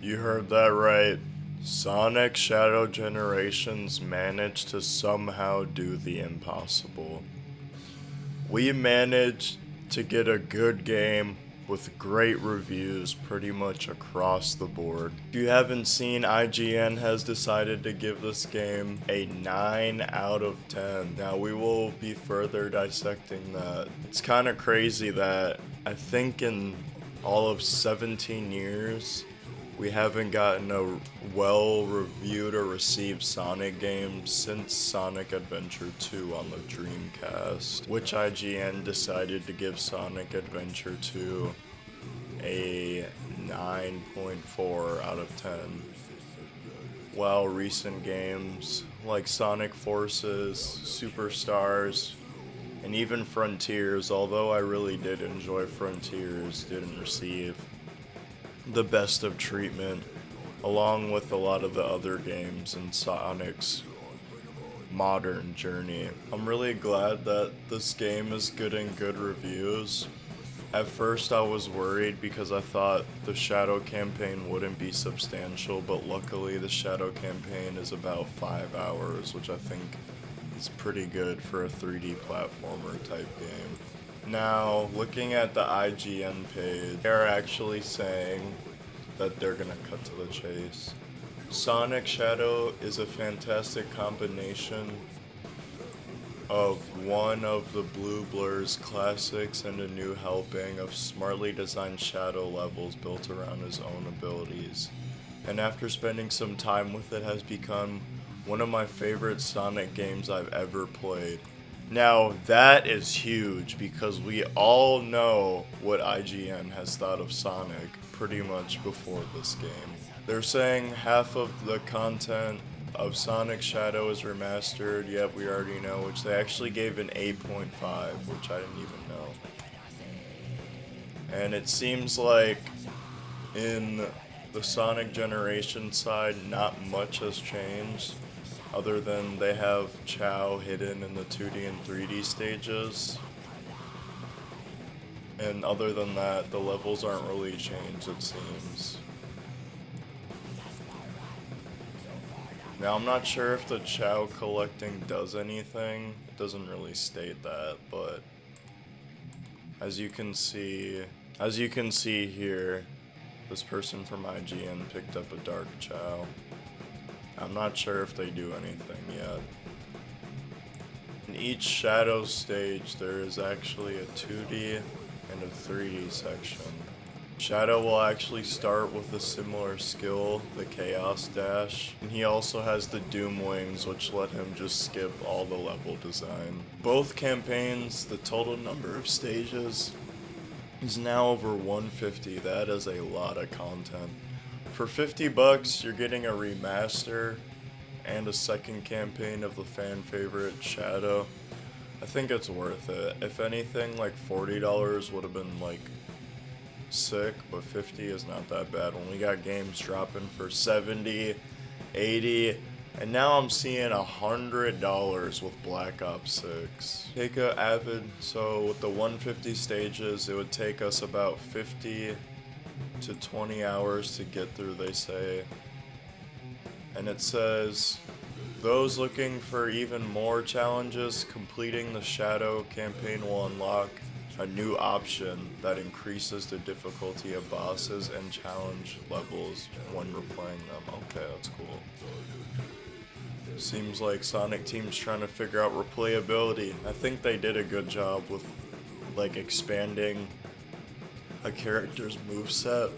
You heard that right. Sonic Shadow Generations managed to somehow do the impossible. We managed to get a good game with great reviews pretty much across the board. If you haven't seen, IGN has decided to give this game a 9 out of 10. Now we will be further dissecting that. It's kind of crazy that I think in all of 17 years, we haven't gotten a well-reviewed or received Sonic game since Sonic Adventure 2 on the Dreamcast, which IGN decided to give Sonic Adventure 2 a 9.4 out of 10. While recent games like Sonic Forces, Superstars, and even Frontiers, although I really did enjoy Frontiers, didn't receive the best of treatment, along with a lot of the other games in Sonic's modern journey. I'm really glad that this game is getting good reviews. At first I was worried because I thought the Shadow campaign wouldn't be substantial, but luckily the Shadow campaign is about 5 hours, which I think is pretty good for a 3D platformer type game. Now, looking at the IGN page, they're actually saying that they're gonna cut to the chase. Sonic Shadow is a fantastic combination of one of the Blue Blur's classics and a new helping of smartly designed shadow levels built around his own abilities. And after spending some time with it, has become one of my favorite Sonic games I've ever played. Now, that is huge because we all know what IGN has thought of Sonic pretty much before this game. They're saying half of the content of Sonic Shadow is remastered, yet we already know, which they actually gave an 8.5, which I didn't even know. And it seems like in the Sonic Generation side, not much has changed, other than they have Chao hidden in the 2D and 3D stages. And other than that, the levels aren't really changed, it seems. Now, I'm not sure if the Chao collecting does anything. It doesn't really state that, but as you can see here, this person from IGN picked up a Dark Chao. I'm not sure if they do anything yet. In each Shadow stage, there is actually a 2D and a 3D section. Shadow will actually start with a similar skill, the Chaos Dash, and he also has the Doom Wings, which let him just skip all the level design. Both campaigns, the total number of stages is now over 150. That is a lot of content. For $50, you're getting a remaster and a second campaign of the fan favorite Shadow. I think it's worth it. If anything, like $40 would have been like sick, but 50 is not that bad when we got games dropping for 70, 80, and now I'm seeing $100 with Black Ops 6. Take a Avid, so with the 150 stages, it would take us about 50 to 20 hours to get through, they say. And it says, those looking for even more challenges, completing the Shadow campaign will unlock a new option that increases the difficulty of bosses and challenge levels when replaying them. Okay, that's cool. Seems like Sonic Team's trying to figure out replayability. I think they did a good job with like expanding a character's moveset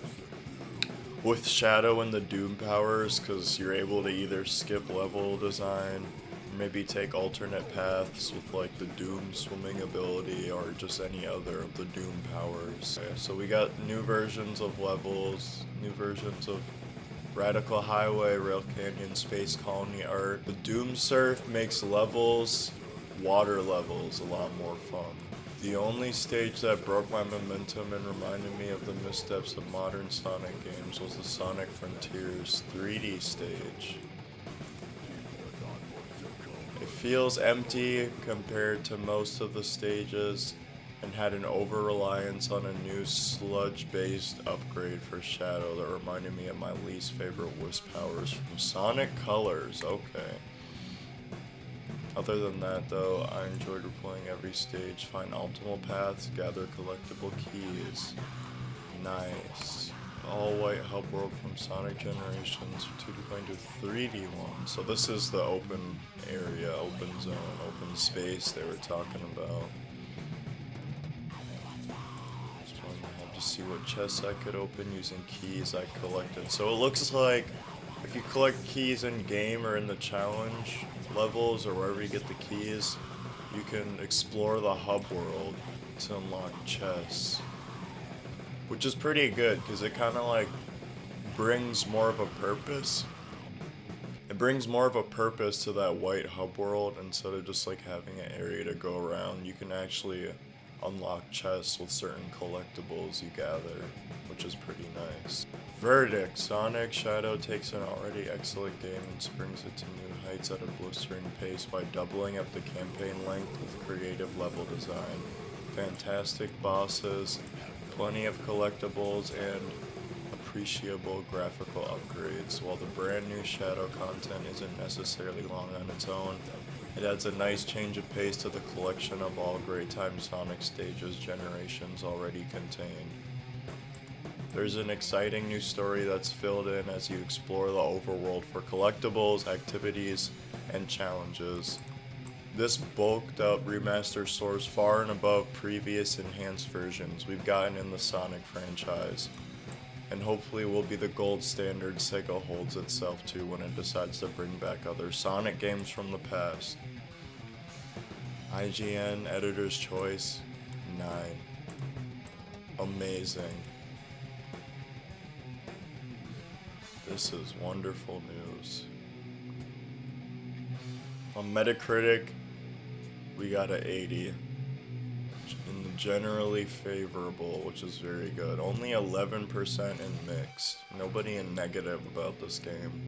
with Shadow and the Doom powers, because you're able to either skip level design, or maybe take alternate paths with like the Doom swimming ability, or just any other of the Doom powers. Okay, so we got new versions of levels, new versions of Radical Highway, Rail Canyon, Space Colony art. The Doom Surf makes levels, water levels, a lot more fun. The only stage that broke my momentum and reminded me of the missteps of modern Sonic games was the Sonic Frontiers 3D stage. It feels empty compared to most of the stages, and had an over-reliance on a new sludge-based upgrade for Shadow that reminded me of my least favorite wisp powers from Sonic Colors. Okay. Other than that, though, I enjoyed replaying every stage, find optimal paths, gather collectible keys. Nice. All white hub world from Sonic Generations 2D to 3D one. So this is the open area, open zone, open space they were talking about. Just wanted to see what chests I could open using keys I collected. So it looks like if you collect keys in game or in the challenge levels or wherever you get the keys, you can explore the hub world to unlock chests. Which is pretty good, because it kind of like brings more of a purpose. It brings more of a purpose to that white hub world instead of just like having an area to go around. You can actually unlock chests with certain collectibles you gather, which is pretty nice. Verdict: Sonic Shadow takes an already excellent game and springs it to new heights at a blistering pace by doubling up the campaign length with creative level design. Fantastic bosses, plenty of collectibles, and appreciable graphical upgrades. While the brand new Shadow content isn't necessarily long on its own, it adds a nice change of pace to the collection of all great time Sonic stages Generations already contained. There's an exciting new story that's filled in as you explore the overworld for collectibles, activities, and challenges. This bulked up remaster soars far and above previous enhanced versions we've gotten in the Sonic franchise, and hopefully will be the gold standard Sega holds itself to when it decides to bring back other Sonic games from the past. IGN Editor's Choice 9. Amazing. This is wonderful news. On Metacritic, we got an 80. In the generally favorable, which is very good. Only 11% in mixed. Nobody in negative about this game.